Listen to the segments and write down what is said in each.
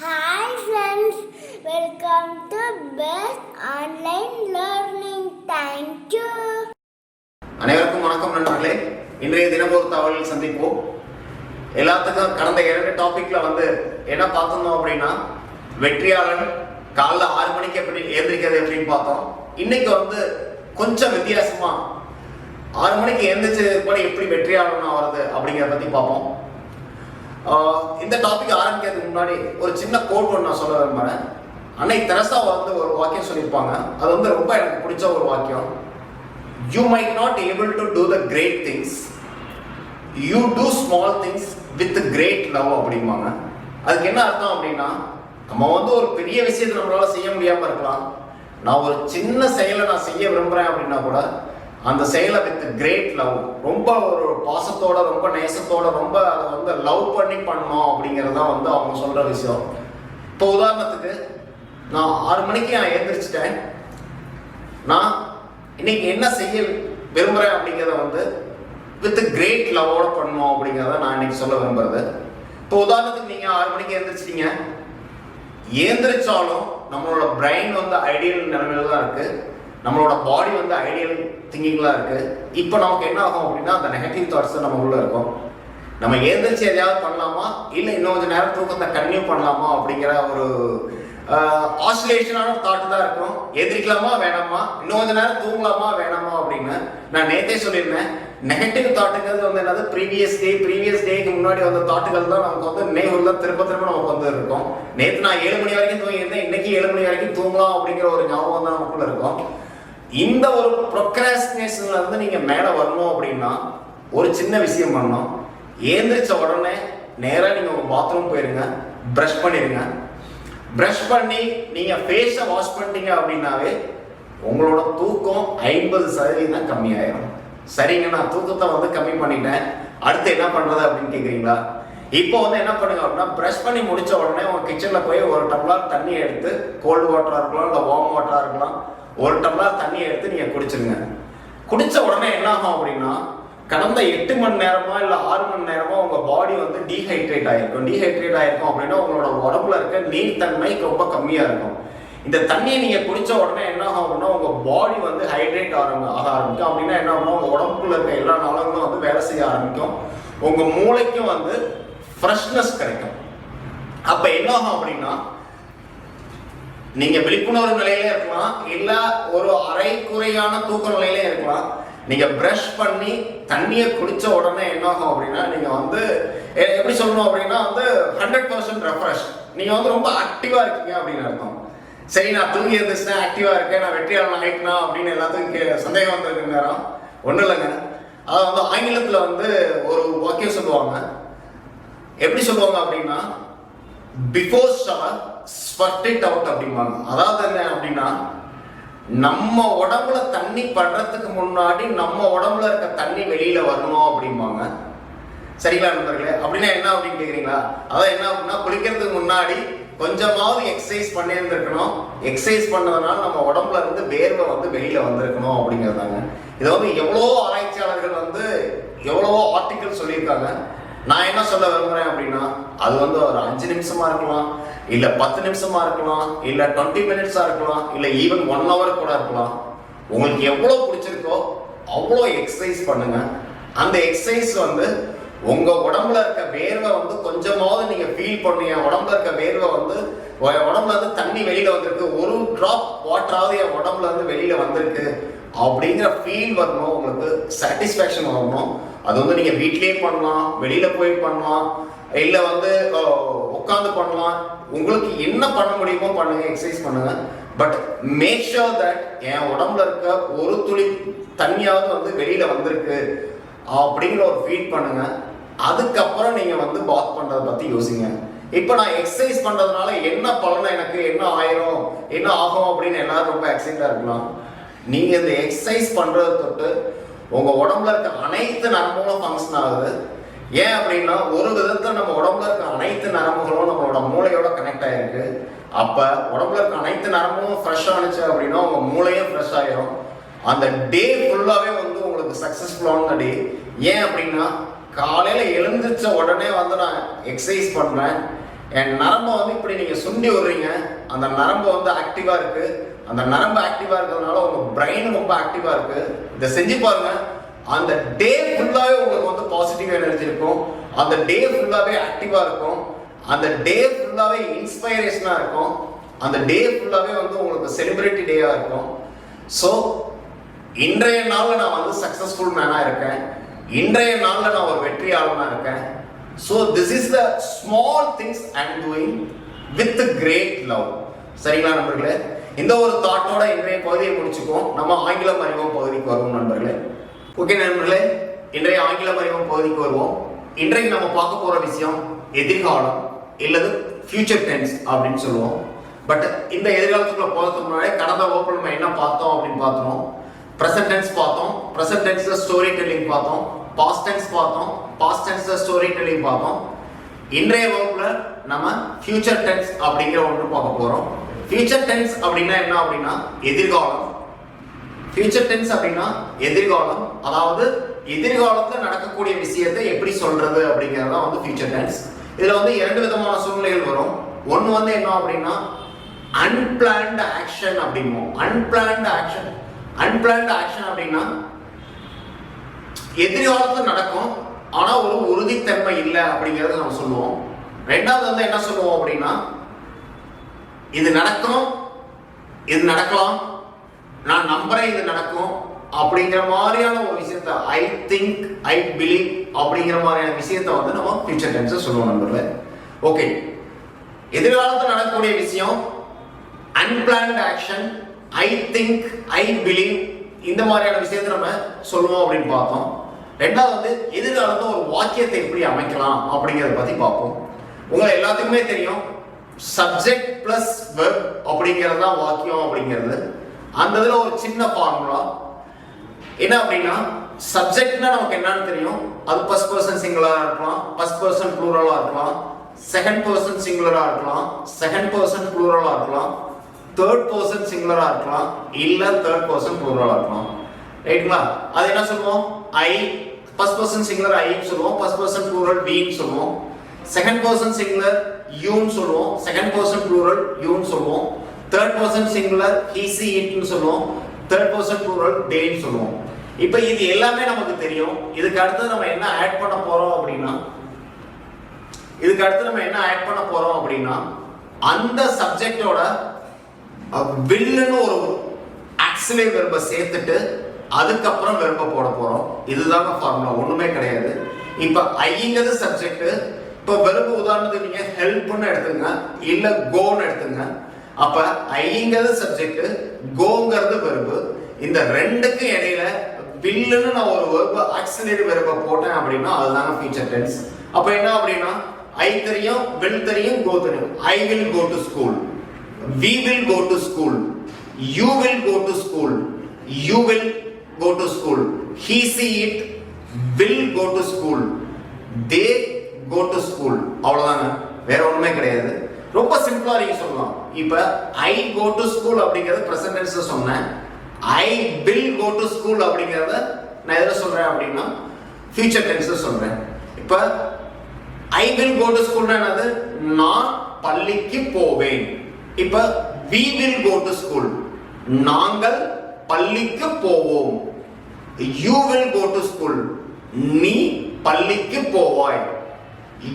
Hi friends, welcome to Best Online Learning. Thank you. அனைவருக்கும் வணக்கம் நண்பர்களே. இன்றைய தினம் ஒரு தகவலில் சந்திப்போம். எல்லாத்துக்கும் கடந்த 2 டாபிக்ல என்ன பார்த்தோம் அப்படின்னா வெற்றியாளன் காலைல 6 மணிக்கு எப்படி எழுந்திருக்கிறது எப்படின்னு பார்த்தோம். இன்னைக்கு கொஞ்சம் வித்தியாசமா 6 மணிக்கு எழுந்திரிச்சது எப்படி வெற்றியாளன் ஆகிறது அப்படிங்கிறத பத்தி பார்ப்போம். இந்த டாபிக் ஆரம்பிக்கிறதுக்கு முன்னாடி ஒரு சின்ன கோட் ஒன்று நான் சொல்ல விரும்புகிறேன். அன்னை தெரசா ஒரு வாக்கியம் சொல்லியிருப்பாங்க. அது ரொம்ப எனக்கு பிடிச்ச ஒரு வாக்கியம். You might not able to do the great things, you do small things with great love அப்படிம்பாங்க. அதுக்கு என்ன அர்த்தம் அப்படின்னா, நம்ம ஒரு பெரிய விஷயத்தை நம்மளால செய்ய முடியாம இருக்கலாம். நான் ஒரு சின்ன செயலை நான் செய்ய விரும்புறேன் அப்படின்னா கூட அந்த செயலை வித் கிரேட் லவ், ரொம்ப ஒரு பாசத்தோட, ரொம்ப நேசத்தோட, ரொம்ப அதை லவ் பண்ணி பண்ணணும் அப்படிங்கிறது தான் அவங்க சொல்ற விஷயம். இப்போ உதாரணத்துக்கு நான் 6 மணிக்கு நான் எழுந்திரிச்சிட்டேன். நான் இன்னைக்கு என்ன செய்ய விரும்புகிறேன் அப்படிங்கிறத வித் கிரேட் லவ்வோட பண்ணணும் அப்படிங்கிறத நான் இன்னைக்கு சொல்ல விரும்புறது. இப்போ உதாரணத்துக்கு நீங்கள் 6 மணிக்கு எழுந்திரிச்சிட்டீங்க. ஏந்திரிச்சாலும் நம்மளோட பிரெயின் ஐடியல் நிலைமையில தான் இருக்கு. நம்மளோட பாடி ஐடியல் திங்கிங்லாம் இருக்கு. இப்போ நமக்கு என்ன ஆகும் அப்படின்னா, அந்த நெகட்டிவ் தாட்ஸ் நம்ம உள்ள இருக்கும். நம்ம ஏந்திரிச்சு எதையாவது பண்ணலாமா, இல்லை இன்னும் கொஞ்சம் நேரம் தூக்கத்தை கன்டினியூ பண்ணலாமா அப்படிங்கிற ஒரு ஆசிலேஷனான தாட் தான் இருக்கும். எதிரிக்கலாமா வேணாமா, இன்னும் கொஞ்ச நேரம் தூங்கலாமா வேணாமா அப்படின்னு. நான் நேத்தே சொல்லியிருந்தேன், நெகட்டிவ் தாட்டுங்கிறது என்னது, ப்ரீவியஸ் டேக்கு முன்னாடி தாட்டுகள் தான் நமக்கு நினைவுல திரும்ப நமக்கு இருக்கும். நேற்று நான் 7 மணி வரைக்கும் தூங்கியிருந்தேன், இன்னைக்கு 7 மணி வரைக்கும் தூங்கலாம் அப்படிங்கிற ஒரு ஞாபகம் தான் நமக்குள்ள இருக்கும். இந்த ஒரு ப்ரொக்ராஸ்டினேஷன்ல நீங்க மேல வரணும் அப்படின்னா ஒரு சின்ன விஷயம் பண்ணணும். ஏந்திரிச்ச உடனே நேரா நீங்க ஒரு பாத்ரூம் போயிருங்க, பிரஷ் பண்ணிருங்க. பிரஷ் பண்ணி நீங்க ஃபேஸை வாஷ் பண்ணிட்டீங்க அப்படின்னாவே உங்களோட தூக்கம் 50% கம்மியாயிரும். சரிங்க, நான் தூக்கத்தை கம்மி பண்ணிட்டேன், அடுத்து என்ன பண்றது அப்படின்னு கேக்குறீங்களா? இப்போ என்ன பண்ணுங்க அப்படின்னா, பிரஷ் பண்ணி முடிச்ச உடனே உங்க கிச்சன்ல போய் ஒரு டம்ளர் தண்ணி எடுத்து, கோல்டு வாட்டரா இருக்கலாம் இல்லை வார்ம் வாட்டரா இருக்கலாம், ஒரு டம்ளர் தண்ணி எடுத்து நீங்க குடிச்சிருங்க. குடிச்ச உடனே என்ன ஆகும் அப்படின்னா, கடந்த 8 மணி நேரமா இல்ல 6 மணி நேரமா உங்க பாடி டீஹைட்ரேட் ஆயிருக்கும் அப்படின்னா உங்களோட உடம்புல இருக்க நீர்த்தன்மை ரொம்ப கம்மியா இருக்கும். இந்த தண்ணியை நீங்க குடிச்ச உடனே என்ன ஆகும் அப்படின்னா, உங்க பாடி ஹைட்ரேட் ஆக ஆரம்பிக்கும். அப்படின்னா என்ன ஆகும், உங்க உடம்புக்குள்ள இருக்க எல்லா நாளங்களும் வேலை செய்ய ஆரம்பிக்கும். உங்க மூளைக்கும் ஃப்ரெஷ்னஸ் கிடைக்கும். அப்ப என்ன ஆகும் அப்படின்னா, நீங்க விழிப்புணர்வு நிலையில இருக்கலாம், இல்ல ஒரு அரைக்குறையான தூக்க நிலையில இருக்கலாம். நீங்க பிரஷ் பண்ணி தண்ணியை குடிச்ச உடனே என்ன ஆகும் அப்படின்னா, நீங்க எப்படி சொல்லணும் அப்படின்னா 100% ரெஃப்ரெஷ். நீங்க ரொம்ப ஆக்டிவா இருக்கீங்க அப்படின்னு அர்த்தம். சரி, நான் தூங்கி இருந்துச்சுன்னா ஆக்டிவா இருக்கேன், நான் வெற்றியாளன் ஆயிட்டனா அப்படின்னு எல்லாத்துக்கும் சந்தேகம் வந்திருக்கு நேரம். ஒன்றும் இல்லைங்க, அதை ஆங்கிலத்துல ஒரு வாக்கியம் சொல்லுவாங்க. எப்படி சொல்லுவாங்க அப்படின்னா, before shower sweat it out அப்படிம்பாங்க. அதாவது என்ன அப்படின்னா, நம்ம உடம்புல தண்ணி படுறதுக்கு முன்னாடி நம்ம உடம்புல இருக்க தண்ணி வெளியில வரணும் அப்படிம்பாங்க. சரிங்களா நண்பர்களே? அப்படின்னா என்ன அப்படின்னு கேக்குறீங்களா? அதான் என்ன அப்படின்னா, குளிக்கிறதுக்கு முன்னாடி கொஞ்சமாவது எக்ஸசைஸ் பண்ணியிருந்திருக்கணும். எக்ஸசைஸ் பண்ணதுனால நம்ம உடம்புல இருந்து வேர்வை வெளியில வந்திருக்கணும் அப்படிங்கிறதாங்க. இதை எவ்வளோ ஆராய்ச்சியாளர்கள் எவ்வளவோ ஆர்டிக்கல் சொல்லியிருக்காங்க. நான் என்ன சொல்ல விரும்புறேன் அப்படின்னா, அது ஒரு 5 நிமிஷமா இருக்கலாம், இல்ல 10 நிமிஷமா இருக்கலாம், இல்ல 20 மினிட்ஸா இருக்கலாம், இல்ல ஈவன் 1 hour கூட இருக்கலாம். உங்களுக்கு எவ்வளவு பிடிச்சிருக்கோ அவ்வளோ எக்ஸசைஸ் பண்ணுங்க. அந்த எக்ஸசைஸ் உங்க உடம்புல இருக்க வேர்வை கொஞ்சமாவது நீங்க ஃபீல் பண்ணுங்க. உடம்புல இருக்க வேர்வை உடம்புல தண்ணி வெளியில வந்திருக்கு, ஒரு டிராப் வாட்டராவது என் உடம்புல வெளியில வந்திருக்கு அப்படிங்கிற ஃபீல் வரணும். உங்களுக்கு சாட்டிஸ்ஃபேக்ஷன் வரணும். அது நீங்க வீட்லயே பண்ணலாம், வெளியில போய் பண்ணலாம், இல்ல உட்காந்து பண்ணலாம். உங்களுக்கு என்ன பண்ண முடியுமோ பண்ணுங்க, எக்ஸசைஸ் பண்ணுங்க. பட் மேக் ஷூர் தட் என் உடம்புல இருக்க ஒரு துளி தண்ணியாவது வெளியில வந்திருக்கு அப்படிங்கிற ஒரு ஃபீல் பண்ணுங்க. அதுக்கப்புறம் நீங்க பாத் பண்றதை பத்தி யோசிங்க. இப்போ நான் எக்ஸசைஸ் பண்றதுனால என்ன பலன், எனக்கு என்ன ஆயிரும், என்ன ஆகும் அப்படின்னு எல்லாரும் ரொம்ப எக்ஸைட்டா இருக்கலாம். நீங்க இந்த எக்ஸசைஸ் பண்றது தொட்டு உங்க உடம்புல இருக்க அனைத்து நரம்புகளும் ஃபங்க்ஷன் ஆகுது. ஏன் அப்படின்னா, ஒரு விதத்துல நம்ம உடம்புல இருக்க அனைத்து நரம்புகளும் நம்மளோட மூளையோட கனெக்ட் ஆயிருக்கு. அப்ப உடம்புல இருக்க அனைத்து நரம்புகளும் ஃப்ரெஷ் ஆனிச்சு அப்படின்னா உங்க மூளையும் ஃப்ரெஷ் ஆயிரும். அந்த டே ஃபுல்லாவே உங்களுக்கு சக்சஸ்ஃபுல்லான டே. ஏன் அப்படின்னா, காலையில எழுந்திரிச்ச உடனே நான் எக்ஸசைஸ் பண்றேன், என் நரம்பை வந்து இப்படி நீங்க சுண்டி விடுறீங்க, அந்த நரம்பு வந்து ஆக்டிவா இருக்கு. அந்த நரம்பு ஆக்டிவா இருக்கிறதுனால உங்க பிரெயின் ரொம்ப ஆக்டிவா இருக்கு. இதை செஞ்சு பாருங்க. அந்த டே ஃபுல்லாவே உங்களுக்கு வந்து பாசிட்டிவ் எனர்ஜி இருக்கும். அந்த டே ஃபுல்லாவே ஆக்டிவா இருக்கும். அந்த டே ஃபுல்லாவே இன்ஸ்பைரேஷனா இருக்கும். அந்த டே ஃபுல்லாவே வந்து உங்களுக்கு செலிபிரிட்டி டேயா இருக்கும். ஸோ இன்றைய நாள்ல நான் வந்து சக்சஸ்ஃபுல் மேனா இருக்கேன். இன்றைய நாள்ல நான் ஒரு வெற்றியாளனா இருக்கேன். So this is the small things I am doing with great love. சரிங்களா நண்பர்களே? இந்த ஒரு தாட்டோட இன்றைய பகுதியை முடிச்சுக்கோம். நம்ம ஆங்கிலம் அறிவோம் பகுதிக்கு வருவோம் நண்பர்களே. ஓகே நண்பர்களே, இன்றைய ஆங்கிலம் அறிவோம் பகுதிக்கு வருவோம். இன்றைக்கு நம்ம பார்க்க போற விஷயம் எதிர்காலம் இல்லது ஃபியூச்சர் டென்ஸ் அப்படின்னு சொல்லுவோம். பட் இந்த எதிர்காலத்துக்குள்ள போகிறதுக்கு முன்னாடி கடந்த வகுப்புல நம்ம என்ன பார்த்தோம் அப்படின்னு பார்த்தோம். ப்ரெசன்ட் டென்ஸ் பார்த்தோம். ப்ரெசன்ட் டென்ஸ்ல ஸ்டோரி டெல்லிங் பார்த்தோம். பாஸ்ட் டென்ஸ் பார்த்தோம். பாஸ்ட் டென்ஸ்ல ஸ்டோரி டெல்லிங் பார்த்தோம். இன்றைய வகுப்புல நம்ம ஃபியூச்சர் டென்ஸ் அப்படிங்கிற ஒன்று பார்க்க போறோம். ஃபியூச்சர் டென்ஸ் அப்படின்னா என்ன அப்படின்னா எதிர்காலம். ஃபியூச்சர் டென்ஸ் அப்படின்னா எதிர்காலம், அதாவது எதிர்காலத்துல நடக்கக்கூடிய விஷயத்தை எப்படி சொல்றது அப்படிங்கிறது தான் வந்து ஃபியூச்சர் டென்ஸ். இதுல வந்து இரண்டு விதமான சூழ்நிலைகள் வரும். ஒன்னு வந்து என்ன அப்படின்னா அன்பிளான்ட் ஆக்ஷன் அப்படிம்போம். அன்பிளான்ட் ஆக்ஷன் அப்படின்னா எதிர்காலத்துல நடக்கும் ஆனா ஒரு உறுதித்தன்மை இல்லை அப்படிங்கறத நம்ம சொல்லுவோம். ரெண்டாவது வந்து என்ன சொல்லுவோம் அப்படின்னா இது நடக்கும், இது நடக்கலாம், நான் நம்புறேன் இது நடக்கும் அப்படிங்கிற மாதிரியான ஒரு விஷயத்த ஐ திங்க், ஐ பிலீவ் அப்படிங்கிற மாதிரியான விஷயத்த வந்து நம்ம ஃபியூச்சர் டென்ஸ் சொல்லுவோம் நண்பர்களே. ஓகே, எதிர்காலத்தில் நடக்கக்கூடிய விஷயம் unplanned action, I think, I believe, இந்த மாதிரியான விஷயத்த நம்ம சொல்லுவோம் அப்படின்னு பார்த்தோம். ரெண்டாவது வந்து எதிர்காலத்தில் ஒரு வாக்கியத்தை எப்படி அமைக்கலாம் அப்படிங்கிறத பத்தி பார்ப்போம். உங்களை எல்லாத்துக்குமே தெரியும் சப்ஜெக்ட் பிளஸ் வெர்ப் அப்படிங்கிறது தான் வாக்கியம் அப்படிங்கிறது. அந்த இதுல ஒரு சின்ன ஃபார்முலா என்ன அப்படின்னா சப்ஜெக்ட்னா நமக்கு என்னன்னு தெரியும். அது ஃபர்ஸ்ட் பர்சன் சிங்குலரா இருக்கலாம், ஃபர்ஸ்ட் பர்சன் ப்ளூரலா இருக்கலாம், செகண்ட் பர்சன் சிங்குலரா இருக்கலாம், செகண்ட் பர்சன் ப்ளூரலா இருக்கலாம், தேர்ட் பர்சன் சிங்குலரா இருக்கலாம், இல்ல தேர்ட் பர்சன் ப்ளூரலா இருக்கலாம். ரைட்டுங்களா? அது என்ன சொல்லுவோம்? ஐ ஃபர்ஸ்ட் பர்சன் சிங்குலர் ஐன்னு சொல்லுவோம், ஃபர்ஸ்ட் பர்சன் ப்ளூரல் வீன்னு சொல்லுவோம், செகண்ட் பர்சன் சிங்குலர் யூன்னு சொல்லுவோம், செகண்ட் பர்சன் ப்ளூரல் யூன்னு சொல்லுவோம், third person singular he she itன்னு சொல்லுவோம், தேர்ட் பர்சன் ப்ளூரல் theyன்னு சொல்லுவோம். இப்போ இது எல்லாமே நமக்கு தெரியும். இதுக்கு அடுத்து நம்ம என்ன ஆட் பண்ண போறோம் அப்படின்னா அந்த சப்ஜெக்டோட வில்லுன்னு ஒரு ஆக்சிலரி வெர்பை சேர்த்துட்டு அதுக்கப்புறம் வெர்பை போட போறோம். இதுதாங்க ஃபார்முலா, ஒண்ணுமே கிடையாது. இப்போ ஐங்கிறது சப்ஜெக்ட். இப்போ வெர்பு உதாரணத்துக்கு நீங்க ஹெல்ப்னு எடுத்துங்க, இல்ல கோன்னு எடுத்துங்க. அப்ப ஐங்கிறது சப்ஜெக்ட், கோங்கிறது வெர்பு. இந்த ரெண்டுக்கு இடையில வில்லுன்னு நான் ஒரு வெர்பு ஆக்சிலரி வெர்பை போட்டேன் அப்படின்னா அதுதாங்க ஃபியூச்சர் டென்ஸ். அப்ப என்ன அப்படின்னா ஐ தெரியும், வில் தெரியும், கோ தெரியும். I will go to school, we will go to school, you will go to school, you will go to school, he she it will go to school, they go to school. அவ்வளவுதாங்க, வேற ஒண்ணுமே கிடையாது. ரொம்ப சிம்பிளா நீங்க சொல்லலாம். இப்ப I go to school அப்படிங்கறது பிரசன்ட் டென்ஸ்ல சொன்னேன். I will go to school அப்படிங்கறத நான் எதுல சொல்றேன் அப்படின்னா ஃபியூச்சர் டென்ஸ்ல சொல்றேன். இப்ப I will go to school என்னது? நான் பள்ளிக்கு போவேன். இப்ப we will go to school, நாங்கள் பள்ளிக்கு போவோம். you will go to school, நீ பள்ளிக்கு போவாய்.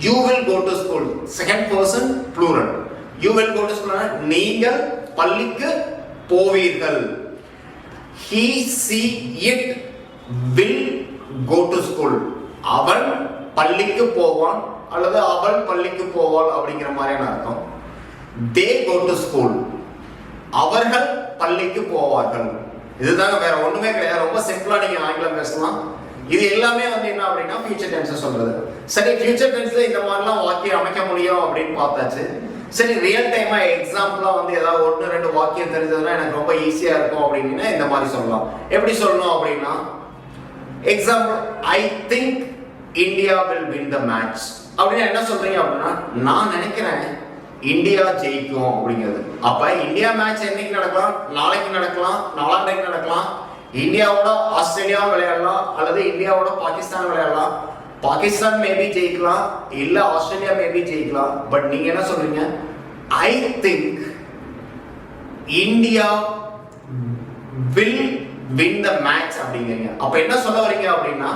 you will go to school, second person plural. you will go to school, நீங்கள் பள்ளிக்கு போவீர்கள். he she it will go to school, அவன் பள்ளிக்கு போவான் அல்லது அவள் பள்ளிக்கு போவாள் அப்படிங்கிற மாதிரியான அர்த்தம். they go to school, அவர்கள் பள்ளிக்கு போவார்கள். இதுதாங்க, வேற ஒண்ணுமே கிடையாது. ரொம்ப சிம்பிளா நீங்க ஆங்கிலம் பேசலாம். இது எல்லாமே வந்து என்ன அப்படின்னா ஃபியூச்சர் டென்ஸ் சொல்றது. சரி, ஃபியூச்சர் டென்ஸ்ல இந்த மாதிரிலாம் வாக்கியம் அமைக்க முடியும் அப்படின்னு பார்த்தாச்சு. சரி, ரியல் டைமா எக்ஸாம்பிளா வந்து ஏதாவது ஒன்று ரெண்டு வாக்கியம் தெரிஞ்சதுன்னா எனக்கு ரொம்ப ஈஸியா இருக்கும் அப்படின்னா இந்த மாதிரி சொல்லலாம். எப்படி சொல்லணும் அப்படின்னா example, I think India will win the match அப்படின்னா என்ன சொல்றீங்க அப்படின்னா நான் நினைக்கிறேன் இந்தியா ஜெயிக்கும் அப்படிங்கிறது. அப்ப இந்தியா மேட்ச் என்னைக்கு நடக்கலாம்? நாளைக்கு நடக்கலாம், நாளான்னைக்கு நடக்கலாம். இந்தியாவோட ஆஸ்திரேலியா விளையாடலாம் அல்லது இந்தியாவோட பாகிஸ்தான் விளையாடலாம், பாகிஸ்தான் மேபி ஜெயிக்கலாம் இல்ல ஆஸ்திரேலியா மேபி ஜெயிக்கலாம். பட் நீங்க என்ன சொல்றீங்க? I think India will win the match அப்படிங்கிறீங்க. அப்ப என்ன சொல்ல வரீங்க அப்படின்னா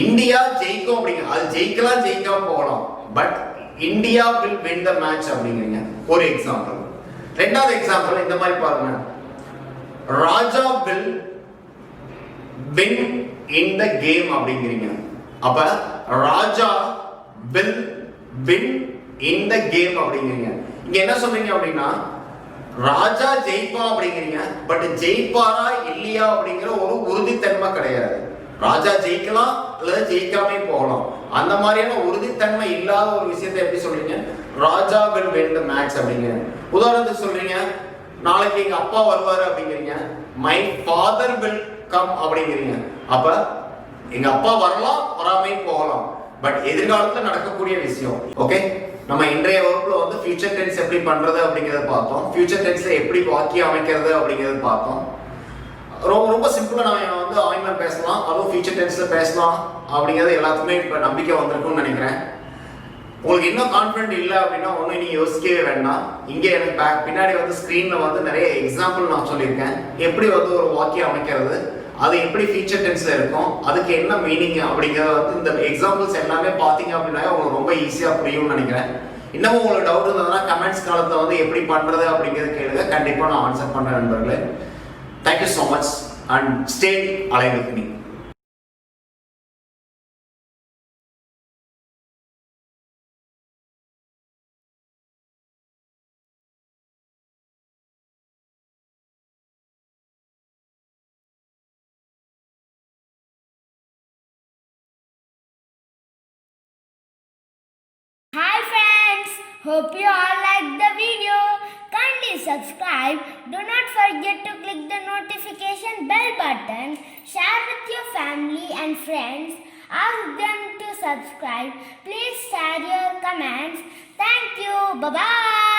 இந்தியா ஜெயிக்கும் அப்படிங்க. அது ஜெயிக்கலாம் ஜெயிக்காம போகலாம், but India will win the match அப்படிங்கிறீங்க. ஒரு எக்ஸாம்பிள். ரெண்டாவது எக்ஸாம்பிள் இந்த மாதிரி பாருங்க. Raja will win in the game அப்படிங்கிறீங்க. அப்ப Raja will win in the game அப்படிங்கிறீங்க. இங்க என்ன சொல்றீங்க அப்படின்னா ராஜா ஜெயிப்பா அப்படிங்கிறீங்க, பட் ஜெயிப்பாரா இல்லையா அப்படிங்கிற ஒரு உறுதித்தன்மை கிடையாது. ராஜா ஜெயிக்கலாம் அல்லது ஜெயிக்காமே போகலாம். அந்த மாதிரியான உறுதித்தன்மை இல்லாத ஒரு விஷயத்தை எப்படி சொல்றீங்க? ராஜா வில் வின் தி மேட்ச் அப்படிங்க. உதாரணத்துக்கு சொல்றீங்க நாளைக்கு எங்க அப்பா வருவாரு அப்படிங்கிறீங்க. மை ஃபாதர் வில் கம் அப்படிங்கிறீங்க. அப்ப எங்க அப்பா வரலாம் வராமே போகலாம், பட் எதிர்காலத்துல நடக்கக்கூடிய விஷயம். ஓகே, நம்ம இன்றைய வகுப்புல வந்து ஃபியூச்சர் டென்ஸ் எப்படி பண்றது அப்படிங்கறத பார்த்தோம். ஃபியூச்சர் டென்ஸ்ல எப்படி வாக்கியம் அமைக்கிறது அப்படிங்கறத பார்த்தோம். ரொம்ப சிம்பிளா நம்ம வந்து ஆங்கிலம் பேசலாம், அதுவும் ஃபியூச்சர் டென்ஸ்ல பேசலாம் அப்படிங்கிறது எல்லாத்துக்குமே இப்ப நம்பிக்கை வந்திருக்கும்னு நினைக்கிறேன். உங்களுக்கு இன்னும் கான்ஃபிடென்ட் இல்லை அப்படின்னா ஒன்றும் நீ யோசிக்கவே வேண்டாம். இங்கே எனக்கு பின்னாடி வந்து ஸ்க்ரீன்ல வந்து நிறைய எக்ஸாம்பிள் நான் சொல்லியிருக்கேன். எப்படி வந்து ஒரு வாக்கியம் அமைக்கிறது, அது எப்படி ஃபியூச்சர் டென்ஸ்ல இருக்கும், அதுக்கு என்ன மீனிங் அப்படிங்கிறத வந்து இந்த எக்ஸாம்பிள்ஸ் எல்லாமே பார்த்தீங்க அப்படின்னா உங்களுக்கு ரொம்ப ஈஸியாக புரியும்னு நினைக்கிறேன். இன்னமும் உங்களுக்கு டவுட் இருந்ததுன்னா கமெண்ட்ஸ் காலத்தில் வந்து எப்படி பண்ணுறது அப்படிங்கிறது கேளுங்க, கண்டிப்பாக நான் ஆன்சர் பண்ணுறேன் நண்பர்களே. Thank you so much and stay alive with me. Hi friends, hope you all liked the video. Kindly subscribe. Do not forget to click the notification bell button. Share with your family and friends. Ask them to subscribe. Please share your comments. Thank you. Bye bye.